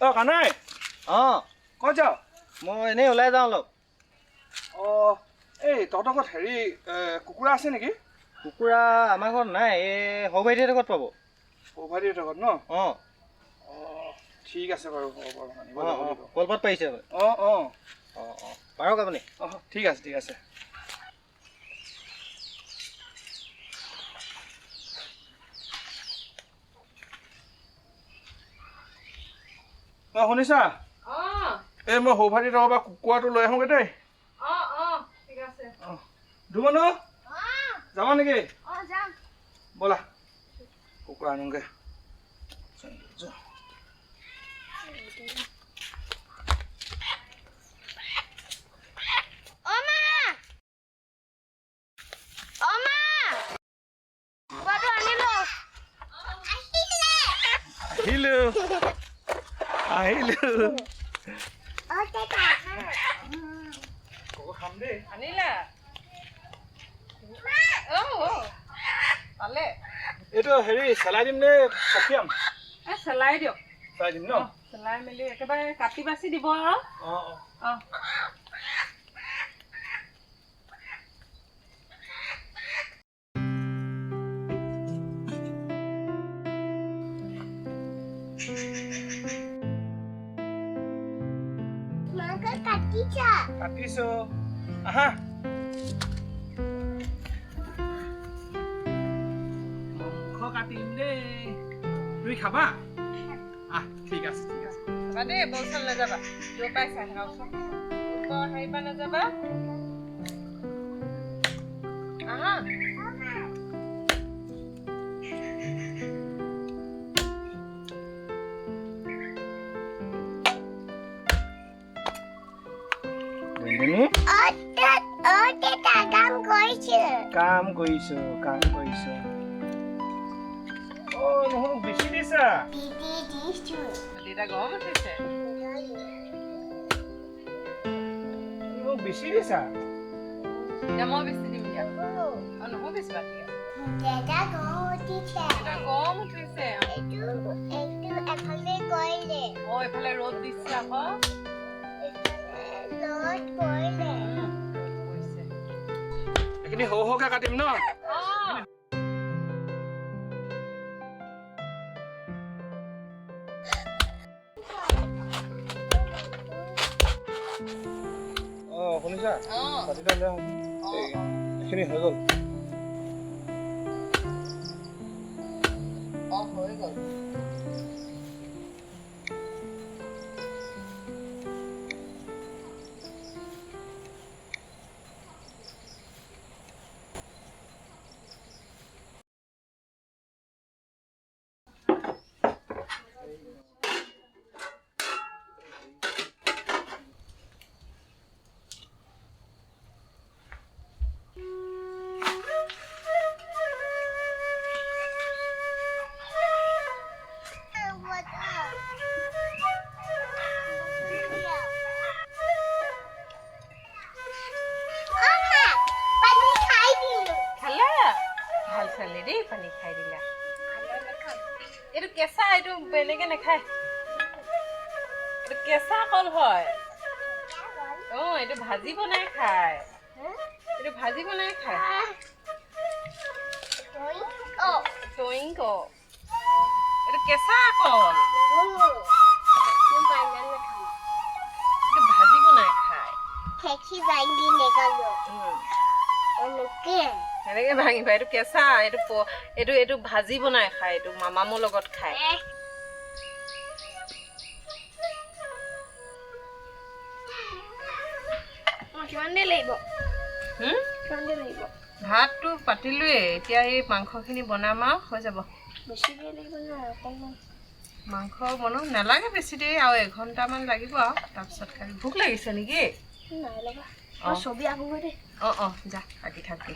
অ কানাই ক'ত যাও মই এনেই ওলাই যাওঁ অলপ এই তহঁতৰ ঘৰত হেৰি কুকুৰা আছে নেকি কুকুৰা আমাৰ ঘৰত নাই এই সৌভাইটিহঁতৰ ঘৰত পাব সৌভাইটিহঁতৰ ঘৰত ন ঠিক আছে বাৰু কলপাত পাৰিছে পাৰক আপুনি ঠিক আছে ঠিক আছে শুনিছা এই মই সৌভাইটিৰ পৰা কুকুৰাটো লৈ আহোঁগৈ দেই ঠিক আছে ধুমনু যাবা নেকি ব'লা কুকুৰা আনোগৈ আহিলো খাম দেই আনিলা পালে এইটো হেৰি চেলাই দিম নে পঠিয়াম চেলাই দিয়ক চেলাই দিম ন চেলাই মেলি একেবাৰে কাটি বাচি দিব আৰু কাটিছো আহা মাংস কাটিম দেই তুমি খাবা ঠিক আছে ঠিক আছে যাবা দেই বলচাল নাযাবা য'ৰ পাই চাই থাকা হেৰি পৰা নাযাবা আহা কাম কৰিছো নহয় বেছি দিছা দেউতা গৰম উঠিছে মোক বেছি দিছা এতিয়া মই বেছি দিম দিয়া নহয় বেছি বাকি গৰম উঠিছে এইফালে ৰ'দ দিছে আকৌ এইখিনি সৰুকে কাটিম ন শুনিছা এইখিনি হৈ গ'ল হৈ গ'ল পানী খাই দিলা এইটো কেঁচা এইটো বেলেগে নাখায় এইটো কেঁচা কল হয় এইটো ভাজি বনাই খায় এইটো এইটো কেঁচা কল এইটো ভাজি বনাই খায় এনেকে ভাঙিবা এইটো কেঁচা এইটো ভাজি বনাই খায় এইটো মামামৰ লগত খায় ভাতটো পাতিলোৱে এতিয়া এই মাংসখিনি বনাম আৰু হৈ যাব মাংস বনাম নালাগে বেছি দেৰি আৰু 1 ঘণ্টামান লাগিব আৰু তাৰপিছত খালি ভোক লাগিছে নেকি ছবি আঁকোগৈ দেই যা আঁকি থাকি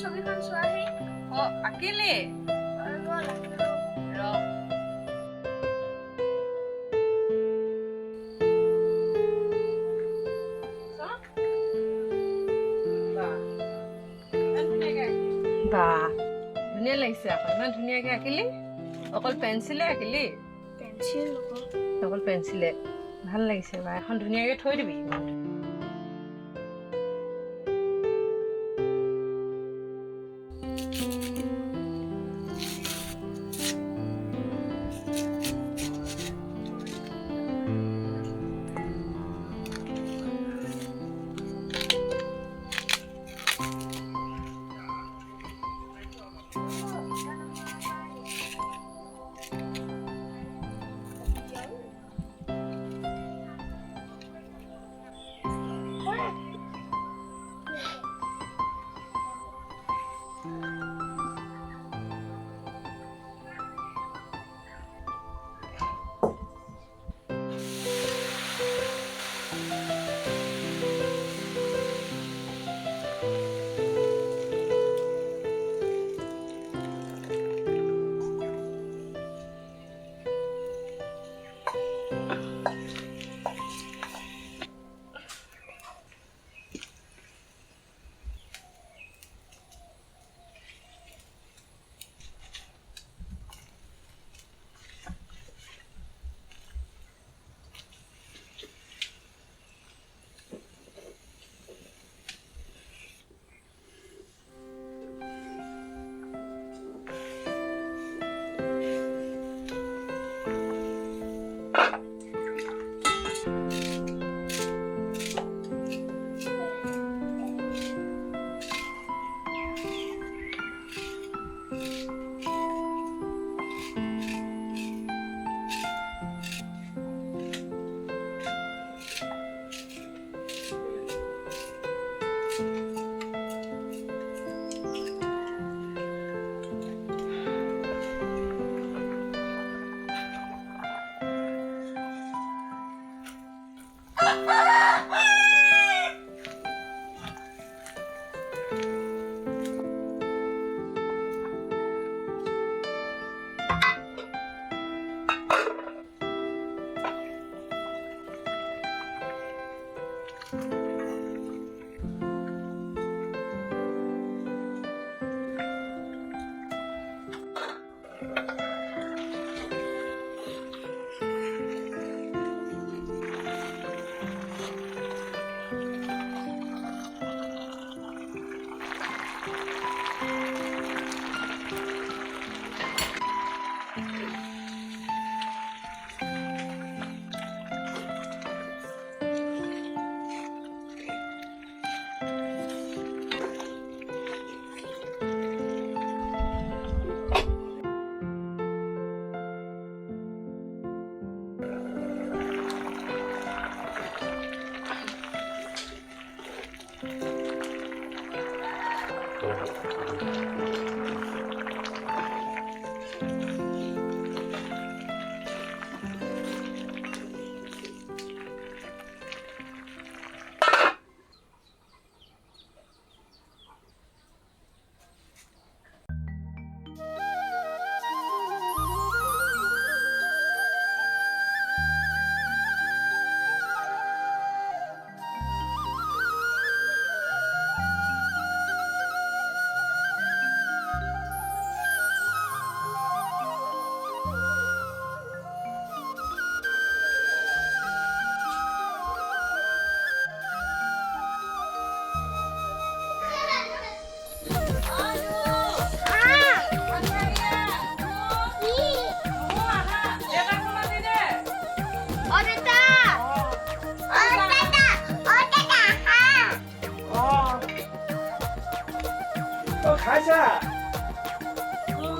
ছবিখন চোৱাহি আকিলে বা ধুনীয়া লাগিছে আকৌ ইমান ধুনীয়াকে আঁকিলি অকল পেঞ্চিলে আঁকিলি পেঞ্চিল অকল পেঞ্চিলে ভাল লাগিছে বা এখন ধুনীয়াকে থৈ দিবি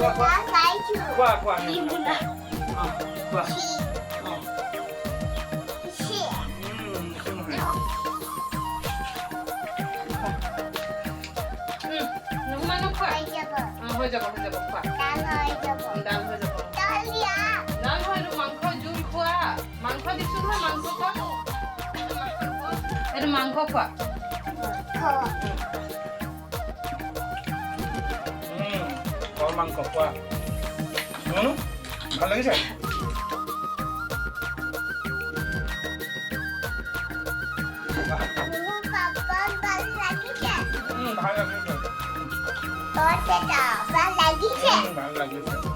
খোৱা খোৱা খোৱা খোৱা অ খোৱা অ নোহোমানো খোৱা হৈ যাব খোৱা ডাল হৈ যাব ডাল হয় এইটো মাংস জোল খোৱা মাংস দিছো নহয় মাংস খোৱা এইটো মাংস খোৱা কল মাংস খোৱা ভাল লাগিছে ভাল লাগিছে ভাল লাগিছে